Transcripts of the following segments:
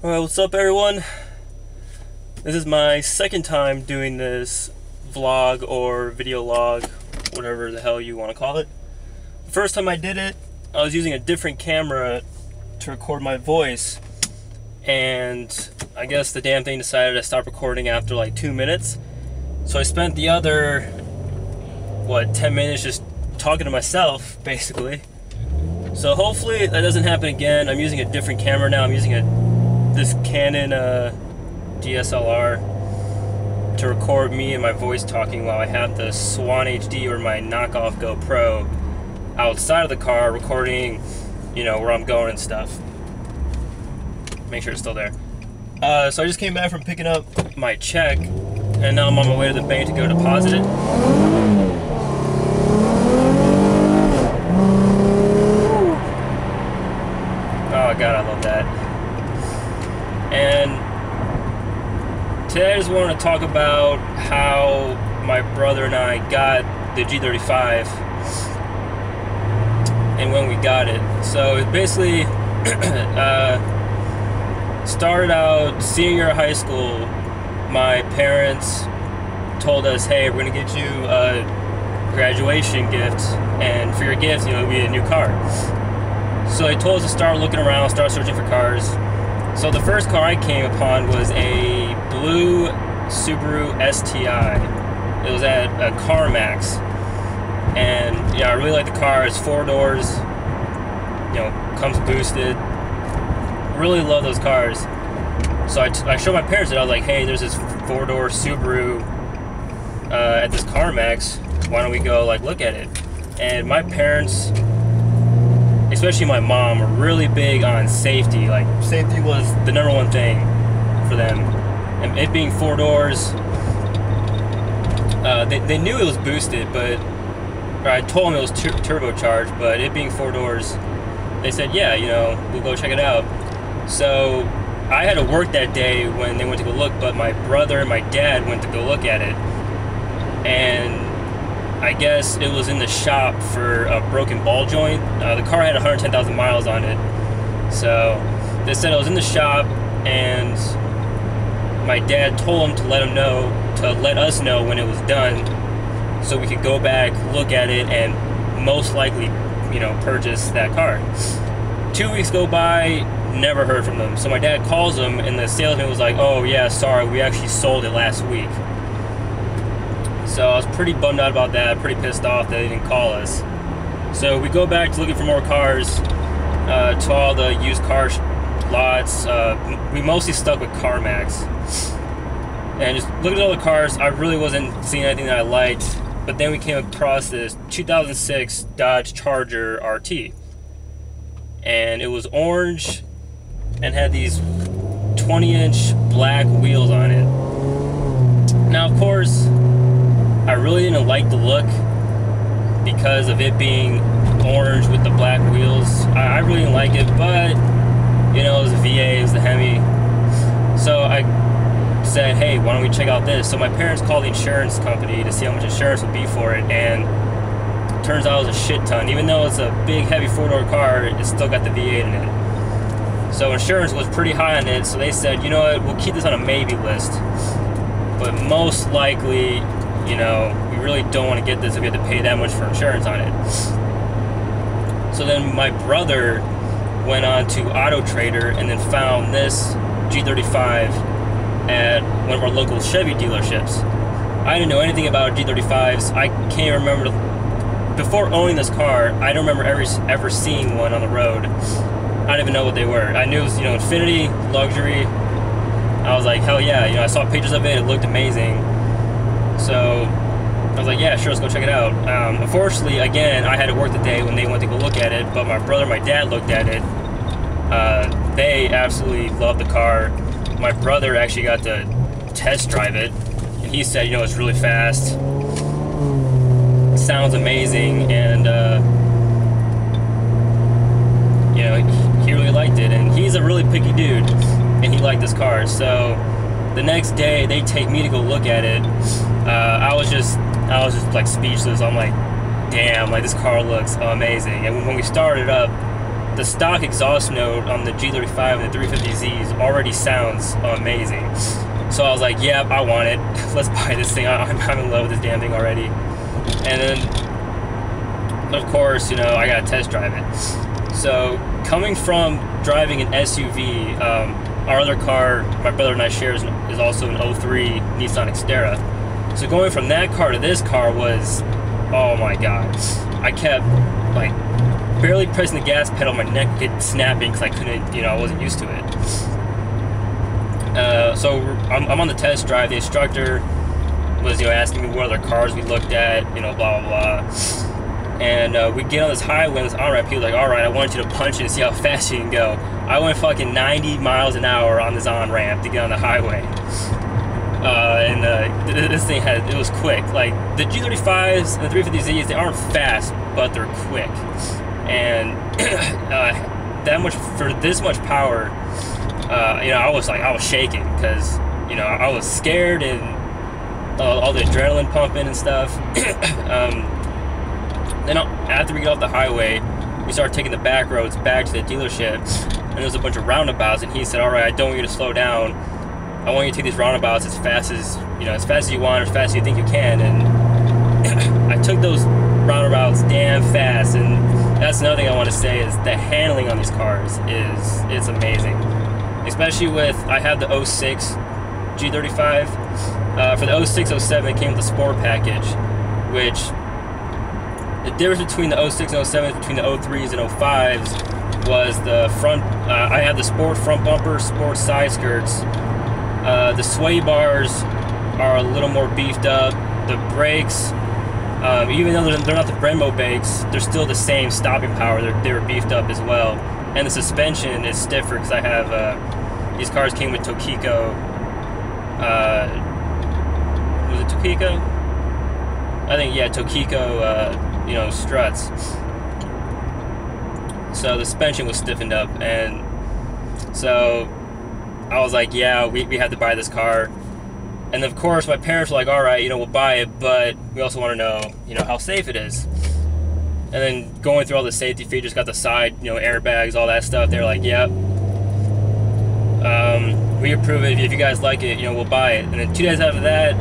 Alright, what's up everyone? This is my second time doing this vlog or video log, whatever the hell you want to call it. The first time I did it, I was using a different camera to record my voice, and I guess the damn thing decided to stop recording after like 2 minutes. So I spent the other, 10 minutes just talking to myself, basically. So hopefully that doesn't happen again. I'm using a different camera now. I'm using this Canon DSLR to record me and my voice talking while I have the Swan HD or my knockoff GoPro outside of the car recording, where I'm going and stuff. Make sure it's still there. So I just came back from picking up my check, and now I'm on my way to the bank to go deposit it. Oh God, I love that. And today I just wanted to talk about how my brother and I got the G35 and when we got it. So it basically started out senior year of high school. My parents told us, hey, we're gonna get you a graduation gift, and for your gift, it'll be a new car. So they told us to start looking around, start searching for cars. So the first car I came upon was a blue Subaru STI. It was at a CarMax, and yeah, I really like the car. It's 4 doors, comes boosted. Really love those cars. So I showed my parents that. I was like, hey, there's this 4-door Subaru at this CarMax. Why don't we go look at it? And my parents, especially my mom, were really big on safety. Safety was the #1 thing for them. And it being 4 doors, they knew it was boosted, but I told them it was turbocharged, but it being 4 doors, they said, yeah, we'll go check it out. So I had to work that day when they went to go look, but my brother and my dad went to go look at it. And I guess it was in the shop for a broken ball joint. The car had 110,000 miles on it. So they said it was in the shop, and my dad told them to let us know when it was done, so we could go back, look at it, and most likely, purchase that car. 2 weeks go by, never heard from them. So my dad calls them, and the salesman was like, oh yeah, sorry, we actually sold it last week. So I was pretty bummed out about that, pretty pissed off that they didn't call us. So we go back to looking for more cars, to all the used car lots. We mostly stuck with CarMax. And just looking at all the cars, I really wasn't seeing anything that I liked. But then we came across this 2006 Dodge Charger RT. And it was orange and had these 20-inch black wheels on it. Now, of course, I really didn't like the look because of it being orange with the black wheels. I really didn't like it, but it was the VA, it was the Hemi. So I said, hey, why don't we check out this? So my parents called the insurance company to see how much insurance would be for it, and it turns out it was a shit ton. Even though it's a big, heavy 4-door car, it still got the V8 in it. So insurance was pretty high on it, so they said, you know what, we'll keep this on a maybe list, but most likely, we really don't want to get this if we have to pay that much for insurance on it. So then my brother went on to Auto Trader and then found this G35 at one of our local Chevy dealerships. I didn't know anything about G35s. I can't remember, before owning this car, I don't remember ever seeing one on the road. I don't even know what they were. I knew it was, Infinity, luxury. I was like, hell yeah, I saw pictures of it, it looked amazing. So I was like, yeah, sure, let's go check it out. Unfortunately, again, I had to work the day when they went to go look at it, but my brother and my dad looked at it. They absolutely loved the car. My brother actually got to test drive it, and he said, it's really fast, it sounds amazing, and he really liked it. And he's a really picky dude, and he liked this car. So the next day they take me to go look at it. I was just speechless. I'm like, damn, this car looks amazing. And when we started up, the stock exhaust note on the G35 and the 350Z already sounds amazing. So I was like, yeah, I want it. Let's buy this thing. I'm in love with this damn thing already. And then, of course, you know, I gotta test drive it. So coming from driving an SUV, our other car my brother and I share is also an 03 Nissan Xterra. So going from that car to this car was, oh my god. I kept like barely pressing the gas pedal, my neck kept snapping because I couldn't, you know, I wasn't used to it. So I'm on the test drive. The instructor was, you know, asking me what other cars we looked at, you know, blah blah blah. And we get on this highway, on this on-ramp. He was like, all right, I want you to punch it and see how fast you can go. I went fucking 90 miles an hour on this on-ramp to get on the highway. This thing it was quick. Like, the G35s and the 350Zs, they aren't fast, but they're quick. And that much, for this much power, you know, I was shaking because, you know, I was scared and all the adrenaline pumping and stuff. Then after we get off the highway, we started taking the back roads back to the dealership, and there was a bunch of roundabouts, and he said, all right, I don't want you to slow down. I want you to take these roundabouts as fast as, you know, as fast as you want, or as fast as you think you can. And I took those roundabouts damn fast, and that's another thing I want to say is the handling on these cars it's amazing. Especially with, I have the 06 G35. For the 06, 07, it came with the Sport package, which the difference between the 06 and 07, between the 03s and 05s, was the front, I had the Sport front bumper, Sport side skirts. The sway bars are a little more beefed up. The brakes, even though they're not the Brembo brakes, they're still the same stopping power. They were beefed up as well. And the suspension is stiffer because I have, these cars came with Tokiko, was it Tokiko? I think, yeah, Tokiko, you know, struts. So the suspension was stiffened up, and so I was like, yeah, we had to buy this car. And of course my parents were like, all right, you know, we'll buy it, but we also want to know, you know, how safe it is. And then going through all the safety features, got the side, you know, airbags, all that stuff. They're like, yep, we approve it. If you guys like it, you know, we'll buy it. And then 2 days after that,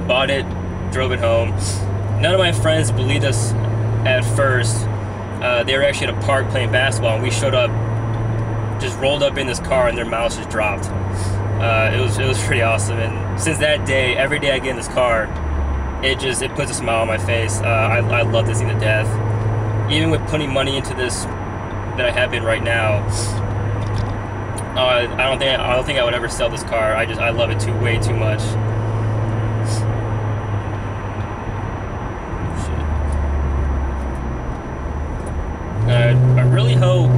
bought it, drove it home. None of my friends believed us at first. They were actually at a park playing basketball, and we showed up, just rolled up in this car, and their mouths just dropped. It was pretty awesome. And since that day, every day I get in this car, it puts a smile on my face. I love this thing to death. Even with putting money into this that I have been right now, I don't think I would ever sell this car. I love it way too much. I really hope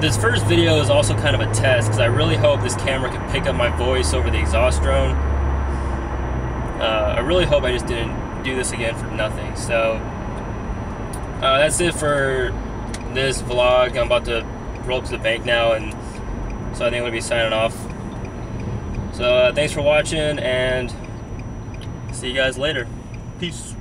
this first video is also kind of a test, because I really hope this camera can pick up my voice over the exhaust drone. I really hope I just didn't do this again for nothing. So that's it for this vlog. I'm about to roll up to the bank now, and so I think I'm going to be signing off. So thanks for watching, and see you guys later. Peace.